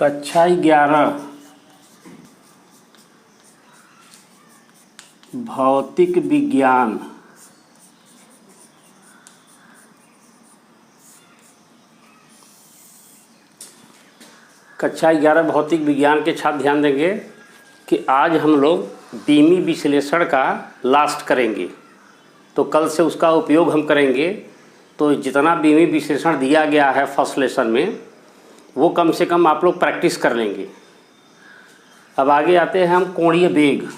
कक्षा 11 भौतिक विज्ञान कक्षा 11 भौतिक विज्ञान के छात्र ध्यान देंगे कि आज हम लोग बीमी विश्लेषण का लास्ट करेंगे। तो कल से उसका उपयोग हम करेंगे। तो जितना बीमी विश्लेषण दिया गया है फर्स्ट लेसन में वो कम से कम आप लोग प्रैक्टिस कर लेंगे। अब आगे आते हैं हम कोणीय वेग।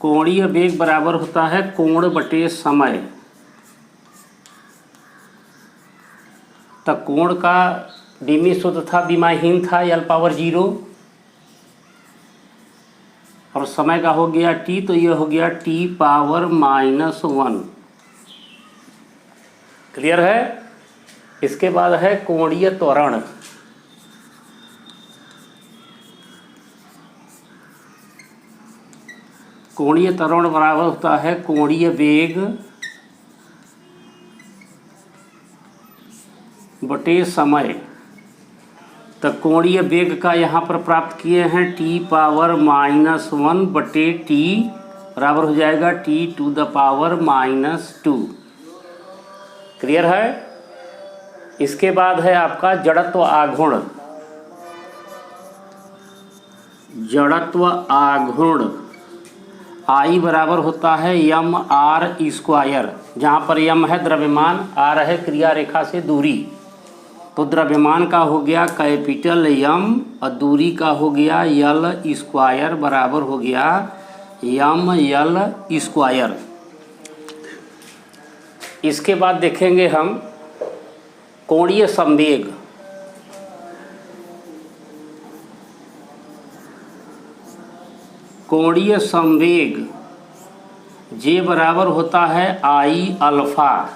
कोणीय वेग बराबर होता है कोण बटे समय। तो कोण का बीमी सूत्र था, बीमाहीन था, l पावर 0 और समय का हो गया t, तो ये हो गया t पावर -1। क्लियर है। इसके बाद है कोणीय त्वरण। कोणीय त्वरण बराबर होता है कोणीय वेग बटे समय। तो कोणीय वेग का यहाँ पर प्राप्त किए हैं t पावर -1 बटे t बराबर हो जाएगा t to the power -2। Clear है। इसके बाद है आपका जड़त्व आघूर्ण। जड़त्व आघूर्ण I बराबर होता है mr², जहाँ पर m है द्रव्यमान, r है क्रिया रेखा से दूरी। तो द्रव्यमान का हो गया कैपिटल M और दूरी का हो गया l² बराबर हो गया ml²। इसके बाद देखेंगे हम कोणीय संवेग। कोणीय संवेग J बराबर होता है I∝,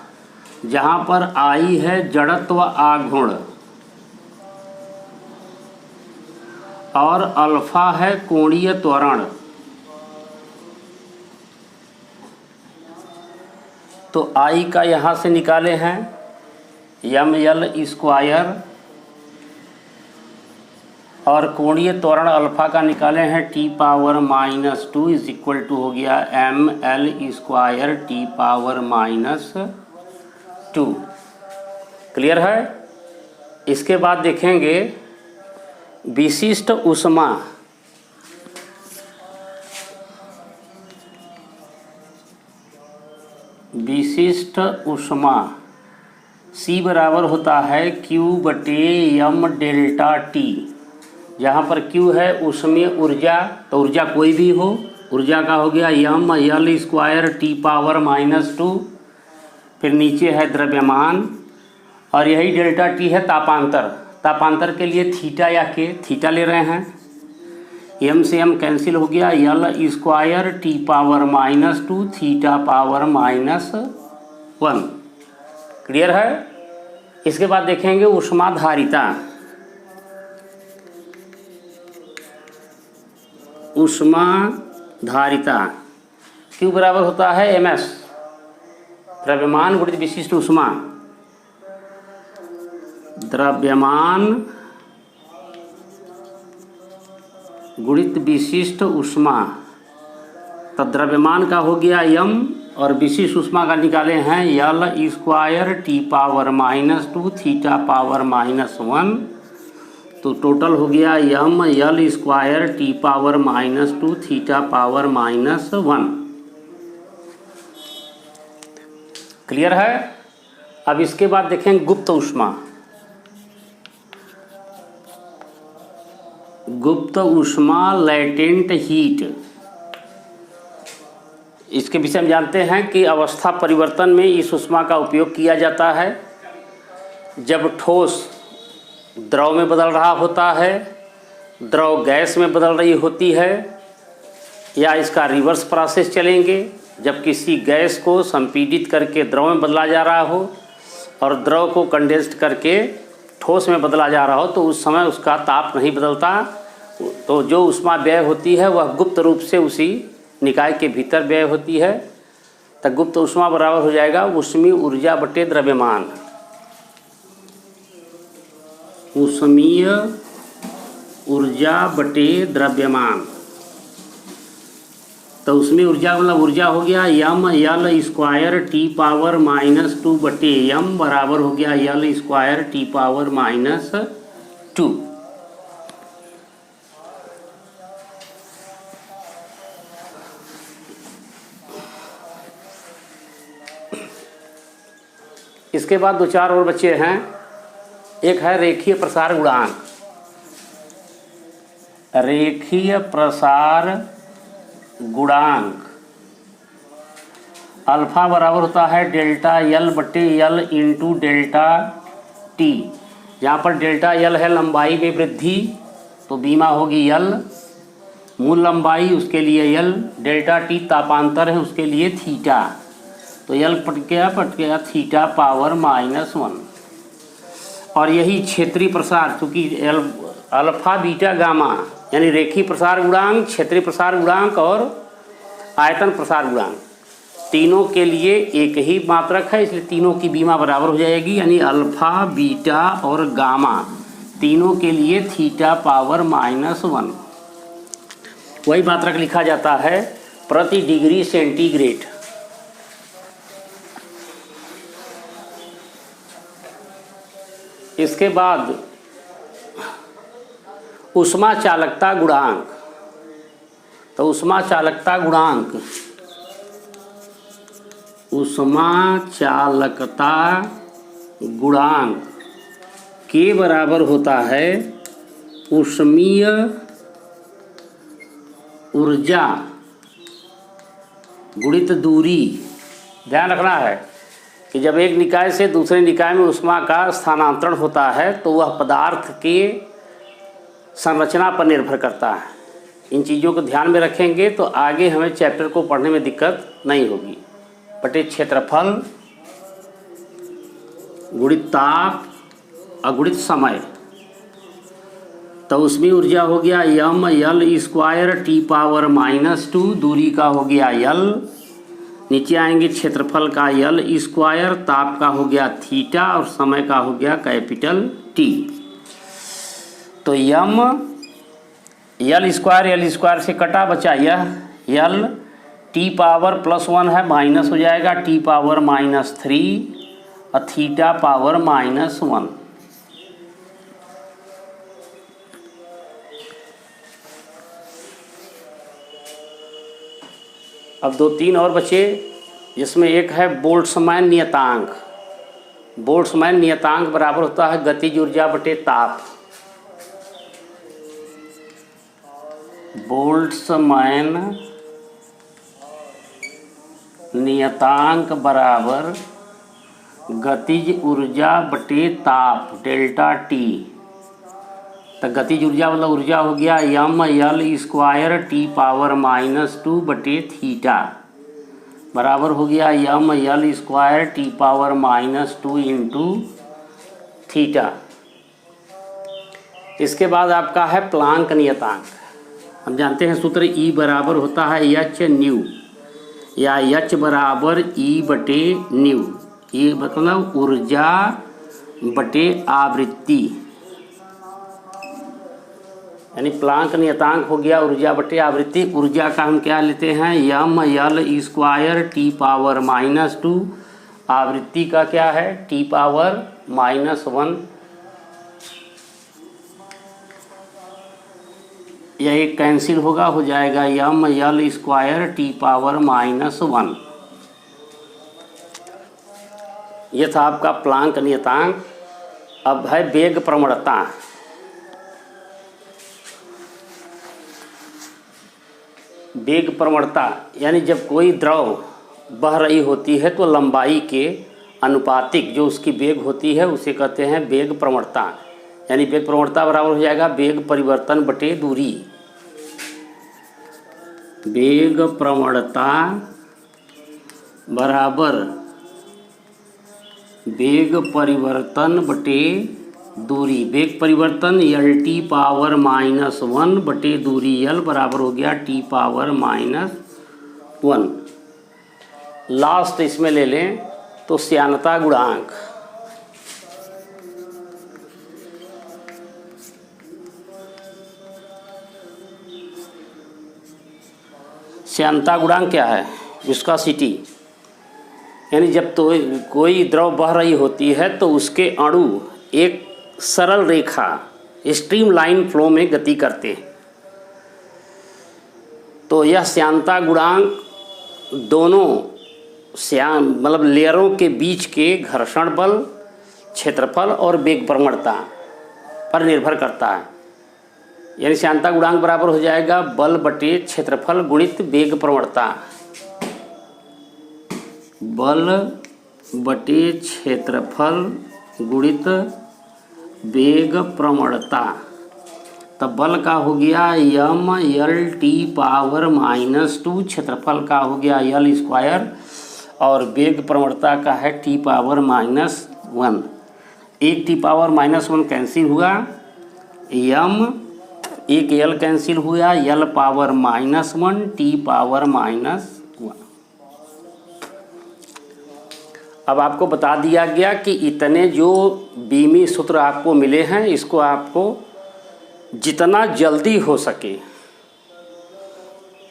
जहाँ पर I है जड़त्व आघूर्ण और अल्फा है कोणीय त्वरण। तो I का यहाँ से निकाले हैं ml² और कोणीय त्वरण अल्फा का निकाले हैं t पावर -2 इज इक्वल टू हो गया ml² t पावर -2। क्लियर है। इसके बाद देखेंगे विशिष्ट ऊष्मा। विशिष्ट ऊष्मा C बराबर होता है Q बटे m डेल्टा T, जहाँ पर Q है ऊष्मीय ऊर्जा। तो ऊर्जा कोई भी हो, ऊर्जा का हो गया ml² t पावर -2। फिर नीचे है द्रव्यमान और यही डेल्टा T है तापांतर। तापांतर के लिए थीटा या के, थीटा ले रहे हैं। m से m कैंसिल हो गया, l² t पावर -2 थीटा पावर -1। क्लियर है। इसके बाद देखेंगे ऊष्माधारिता। ऊष्माधारिता Q बराबर होता है ms, द्रव्यमान गुणित विशिष्ट ऊष्मा। द्रव्यमान गुणित विशिष्ट ऊष्मा। तो द्रव्यमान का हो गया m और विशिष्ट ऊष्मा का निकाले हैं l² t पावर -2 थीटा पावर -1। तो टोटल हो गया ml² t पावर -2 थीटा पावर -1। क्लियर है। अब इसके बाद देखें गुप्त ऊष्मा। गुप्त ऊष्मा लैटेंट हीट। इसके विषय में जानते हैं कि अवस्था परिवर्तन में इस ऊष्मा का उपयोग किया जाता है। जब ठोस द्रव में बदल रहा होता है, द्रव गैस में बदल रही होती है, या इसका रिवर्स प्रोसेस चलेंगे, जब किसी गैस को संपीड़ित करके द्रव में बदला जा रहा हो और द्रव को कंडेंस्ड करके ठोस में बदला जा रहा हो, तो उस समय उसका ताप नहीं बदलता। तो जो ऊष्मा व्यय होती है वह गुप्त रूप से उसी निकाय के भीतर व्यय होती है। तो गुप्त ऊष्मा बराबर हो जाएगा ऊष्मीय ऊर्जा बटे द्रव्यमान। ऊष्मीय ऊर्जा बटे द्रव्यमान। तो उसमें ऊर्जा मतलब ऊर्जा हो गया M L square T power -2 बटे यम बराबर हो गया यल स्क्वायर टी पावर -2। इसके बाद दो चार और बच्चे हैं। एक है रेखीय प्रसार गुणांक। रेखीय प्रसार गुणांक अल्फा बराबर होता है डेल्टा यल बटे यल इंटू डेल्टा टी। जहाँ पर डेल्टा यल है लंबाई में वृद्धि, तो बीमा होगी यल। मूल लंबाई उसके लिए यल, डेल्टा टी तापांतर है उसके लिए थीटा। तो यल पट गया थीटा पावर -1। और यही क्षेत्रीय प्रसार, चूँकि अल्फा बीटा गामा यानी रेखीय प्रसार गुणांक, क्षेत्रीय प्रसार गुणांक और आयतन प्रसार गुणांक तीनों के लिए एक ही मात्रक है, इसलिए तीनों की बीमा बराबर हो जाएगी। यानी अल्फा बीटा और गामा तीनों के लिए थीटा पावर -1। वही मात्रक लिखा जाता है प्रति डिग्री सेंटीग्रेड। इसके बाद ऊष्मा चालकता गुणांक। तो ऊष्मा चालकता गुणांक, ऊष्मा चालकता गुणांक के बराबर होता है ऊष्मीय ऊर्जा गुणित दूरी। ध्यान रखना है कि जब एक निकाय से दूसरे निकाय में ऊष्मा का स्थानांतरण होता है तो वह पदार्थ के संरचना पर निर्भर करता है। इन चीज़ों को ध्यान में रखेंगे तो आगे हमें चैप्टर को पढ़ने में दिक्कत नहीं होगी। बटे क्षेत्रफल गुणित ताप अगुणित समय। तो उसमें ऊर्जा हो गया M L square T power -2, दूरी का हो गया यल। नीचे आएंगे क्षेत्रफल का यल स्क्वायर, ताप का हो गया थीटा और समय का हो गया कैपिटल टी। तो यम यल स्क्वायर से कटा बचा यह यल, टी पावर +1 है माइनस हो जाएगा टी पावर -3 और थीटा पावर -1। अब दो तीन और बचे, जिसमें एक है बोल्ट्जमैन नियतांक। बोल्ट्जमैन नियतांक बराबर होता है गतिज ऊर्जा बटे ताप। बोल्ट्जमैन नियतांक बराबर गतिज ऊर्जा बटे ताप डेल्टा टी। तो गतिज ऊर्जा मतलब ऊर्जा हो गया M L square T power -2 बटे थीटा बराबर हो गया M L square T power -2 into theta. इसके बाद आपका है प्लांक नियतांक। हम जानते हैं सूत्र E बराबर होता है एच न्यू या एच बराबर E बटे न्यू। ये मतलब ऊर्जा बटे आवृत्ति, यानी प्लांक नियतांक हो गया ऊर्जा बटे आवृत्ति। ऊर्जा का हम क्या लेते हैं यम यल स्क्वायर टी पावर -2, आवृत्ति का क्या है टी पावर -1। यह एक कैंसिल होगा, हो जाएगा यम यल स्क्वायर टी पावर -1। यह था आपका प्लांक नियतांक। अब है वेग प्रवणता। वेग प्रवणता यानी जब कोई द्रव बह रही होती है तो लंबाई के अनुपातिक जो उसकी वेग होती है उसे कहते हैं वेग प्रवणता। यानी वेग प्रवणता बराबर हो जाएगा वेग परिवर्तन बटे दूरी। वेग प्रवणता बराबर वेग परिवर्तन बटे दूरी। वेग परिवर्तन यल टी पावर -1 बटे दूरी यल बराबर हो गया टी पावर -1। लास्ट इसमें ले लें तो श्यानता गुणांक, श्यानता गुणांक क्या है? विस्कोसिटी। यानी जब तो कोई द्रव बह रही होती है तो उसके अणु एक सरल रेखा स्ट्रीमलाइन फ्लो में गति करते हैं। तो यह श्यानता गुणांक दोनों मतलब लेयरों के बीच के घर्षण बल, क्षेत्रफल और वेग प्रवणता पर निर्भर करता है। यानी श्यानता गुणांक बराबर हो जाएगा बल बटे क्षेत्रफल गुणित वेग प्रवणता। बल बटे क्षेत्रफल गुणित वेग प्रवणता। तब बल का हो गया यम एल टी पावर -2, क्षेत्रफल का हो गया एल स्क्वायर और वेग प्रवणता का है टी पावर -1। एक टी पावर -1 कैंसिल हुआ, यम एक एल कैंसिल हुआ, एल पावर -1 टी पावर -1। अब आपको बता दिया गया कि इतने जो बीमी सूत्र आपको मिले हैं इसको आपको जितना जल्दी हो सके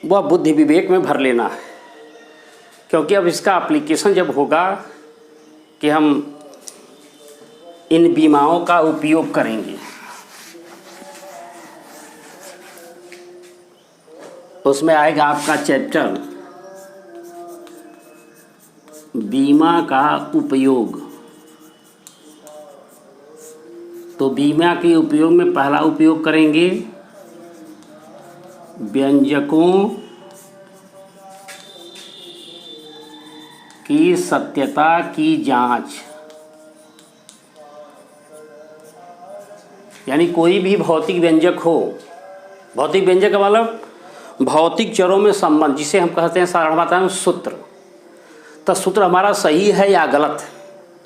वह बुद्धि विवेक में भर लेना है, क्योंकि अब इसका एप्लीकेशन जब होगा कि हम इन बीमाओं का उपयोग करेंगे, उसमें आएगा आपका चैप्टर बीमा का उपयोग। तो बीमा के उपयोग में पहला उपयोग करेंगे व्यंजकों की सत्यता की जांच। यानी कोई भी भौतिक व्यंजक हो, भौतिक व्यंजक का मतलब भौतिक चरों में संबंध, जिसे हम कहते हैं साधारण भाषा में सूत्र। तो सूत्र हमारा सही है या गलत,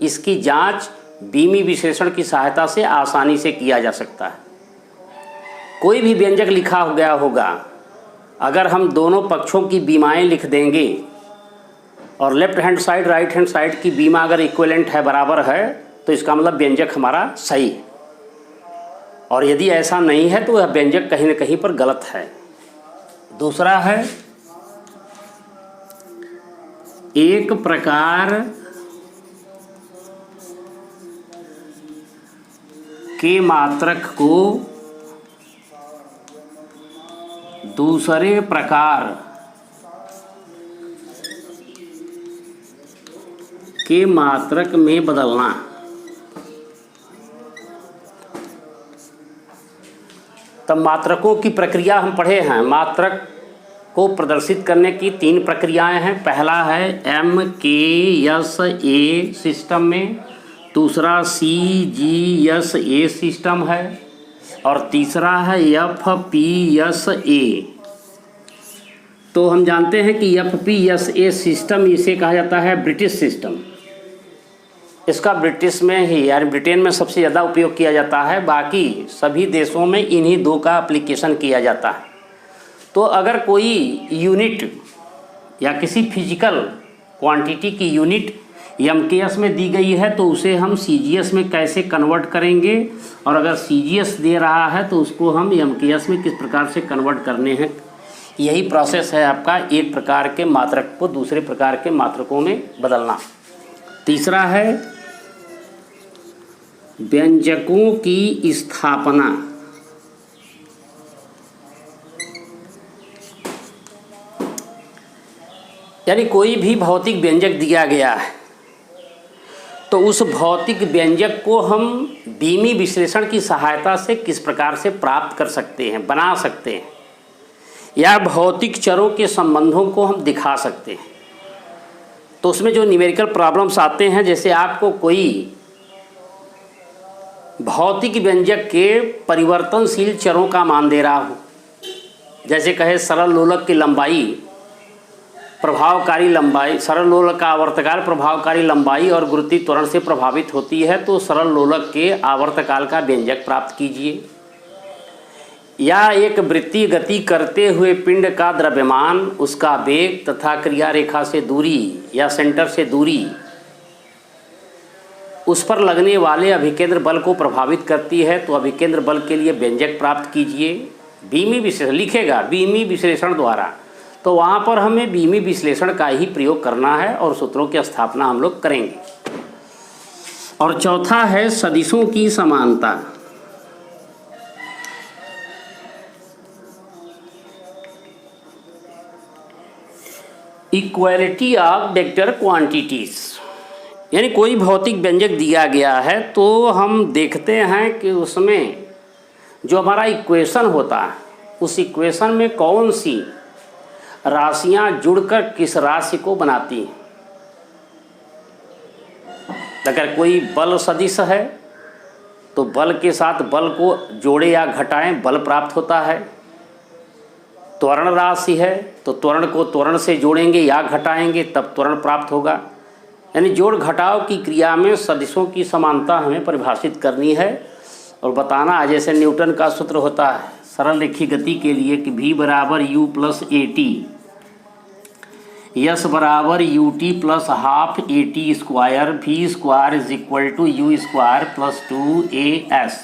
इसकी जांच बीमी विश्लेषण की सहायता से आसानी से किया जा सकता है। कोई भी व्यंजक लिखा हो गया होगा, अगर हम दोनों पक्षों की बीमाएं लिख देंगे और left hand side right hand side की बीमा अगर इक्विवेलेंट है, बराबर है, तो इसका मतलब व्यंजक हमारा सही है। और यदि ऐसा नहीं है तो वह व्यंजक कहीं न कहीं पर गलत है। दूसरा है एक प्रकार के मात्रक को दूसरे प्रकार के मात्रक में बदलना। तब मात्रकों की प्रक्रिया हम पढ़े हैं। मात्रक को प्रदर्शित करने की 3 प्रक्रियाएं हैं। पहला है MKSA सिस्टम में, दूसरा CGSA सिस्टम है और तीसरा है FPSA। तो हम जानते हैं कि FPSA सिस्टम इसे कहा जाता है ब्रिटिश सिस्टम। इसका ब्रिटिश में ही यानी ब्रिटेन में सबसे ज़्यादा उपयोग किया जाता है। बाकी सभी देशों में इन्हीं 2 का एप्लीकेशन किया जाता है। तो अगर कोई यूनिट या किसी फिजिकल क्वांटिटी की यूनिट MKS में दी गई है तो उसे हम CGS में कैसे कन्वर्ट करेंगे, और अगर CGS दे रहा है तो उसको हम MKS में किस प्रकार से कन्वर्ट करने हैं, यही प्रोसेस है आपका एक प्रकार के मात्रक को दूसरे प्रकार के मात्रकों में बदलना। तीसरा है व्यंजकों की स्थापना। यानी कोई भी भौतिक व्यंजक दिया गया है तो उस भौतिक व्यंजक को हम बीमी विश्लेषण की सहायता से किस प्रकार से प्राप्त कर सकते हैं, बना सकते हैं, या भौतिक चरों के संबंधों को हम दिखा सकते हैं। तो उसमें जो न्यूमेरिकल प्रॉब्लम्स आते हैं, जैसे आपको कोई भौतिक व्यंजक के परिवर्तनशील चरों का मान दे रहा हो, जैसे कहे सरल लोलक की लंबाई प्रभावकारी लंबाई, सरल लोलक का आवर्तकाल प्रभावकारी लंबाई और गुरुत्वीय त्वरण से प्रभावित होती है, तो सरल लोलक के आवर्तकाल का व्यंजक प्राप्त कीजिए। या एक वृत्तीय गति करते हुए पिंड का द्रव्यमान, उसका वेग तथा क्रिया रेखा से दूरी या सेंटर से दूरी उस पर लगने वाले अभिकेंद्र बल को प्रभावित करती है, तो अभिकेंद्र बल के लिए व्यंजक प्राप्त कीजिए। बीमी विश्लेषण लिखेगा, बीमी विश्लेषण द्वारा, तो वहाँ पर हमें बीमी विश्लेषण का ही प्रयोग करना है और सूत्रों की स्थापना हम लोग करेंगे। और चौथा है सदिशों की समानता। इक्वालिटी ऑफ वेक्टर क्वांटिटीज, यानी कोई भौतिक व्यंजक दिया गया है तो हम देखते हैं कि उसमें जो हमारा इक्वेशन होता है उस इक्वेशन में कौन सी राशियां जुड़कर किस राशि को बनाती हैं। अगर कोई बल सदिश है तो बल के साथ बल को जोड़े या घटाएं, बल प्राप्त होता है। त्वरण राशि है तो त्वरण को त्वरण से जोड़ेंगे या घटाएंगे तब त्वरण प्राप्त होगा। यानी जोड़ घटाव की क्रिया में सदिशों की समानता हमें परिभाषित करनी है और बताना है। जैसे न्यूटन का सूत्र होता है सरल रेखीय गति के लिए कि v बराबर u plus A T, S बराबर U T plus half A T square, V square is equal to U square plus 2as।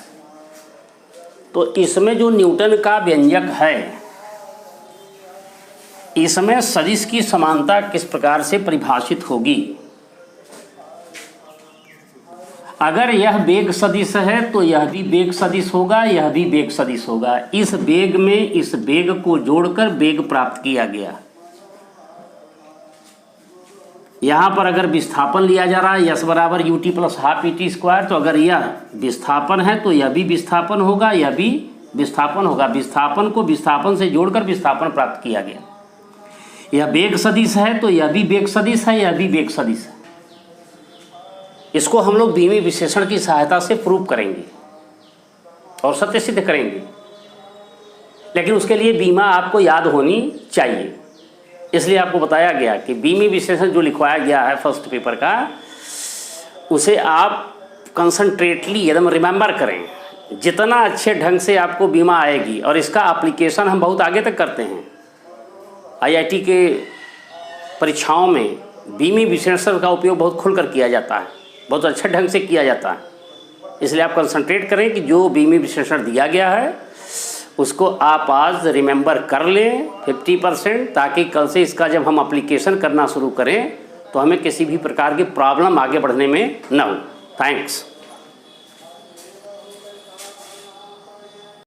तो इसमें जो न्यूटन का व्यंजक है इसमें सदिश की समानता किस प्रकार से परिभाषित होगी। अगर यह वेग सदिश है तो यह भी वेग सदिश होगा, यह भी वेग सदिश होगा। इस वेग में इस वेग को जोड़कर वेग प्राप्त किया गया। यहाँ पर अगर विस्थापन लिया जा रहा है यस बराबर U T plus half E T square, तो अगर यह विस्थापन है तो यह भी विस्थापन होगा, यह भी विस्थापन होगा। विस्थापन को विस्थापन से जोड़कर विस्थापन प्राप्त किया गया। यह वेग सदिश है तो यह भी वेग सदिश है, यह भी वेग सदिश है। इसको हम लोग बीमी विश्लेषण की सहायता से प्रूव करेंगे और सत्य सिद्ध करेंगे, लेकिन उसके लिए बीमा आपको याद होनी चाहिए। इसलिए आपको बताया गया कि बीमी विश्लेषण जो लिखवाया गया है फर्स्ट पेपर का, उसे आप कंसंट्रेटली एकदम रिमेंबर करें। जितना अच्छे ढंग से आपको बीमा आएगी, और इसका एप्लीकेशन हम बहुत आगे तक करते हैं। आईआईटी के परीक्षाओं में बीमी विश्लेषण का उपयोग बहुत खुलकर किया जाता है, बहुत अच्छे ढंग से किया जाता है। इसलिए आप कंसंट्रेट करें कि जो बीमी विश्लेषण दिया गया है उसको आप आज रिमेंबर कर लें 50%, ताकि कल से इसका जब हम एप्लीकेशन करना शुरू करें तो हमें किसी भी प्रकार की प्रॉब्लम आगे बढ़ने में न हो। थैंक्स।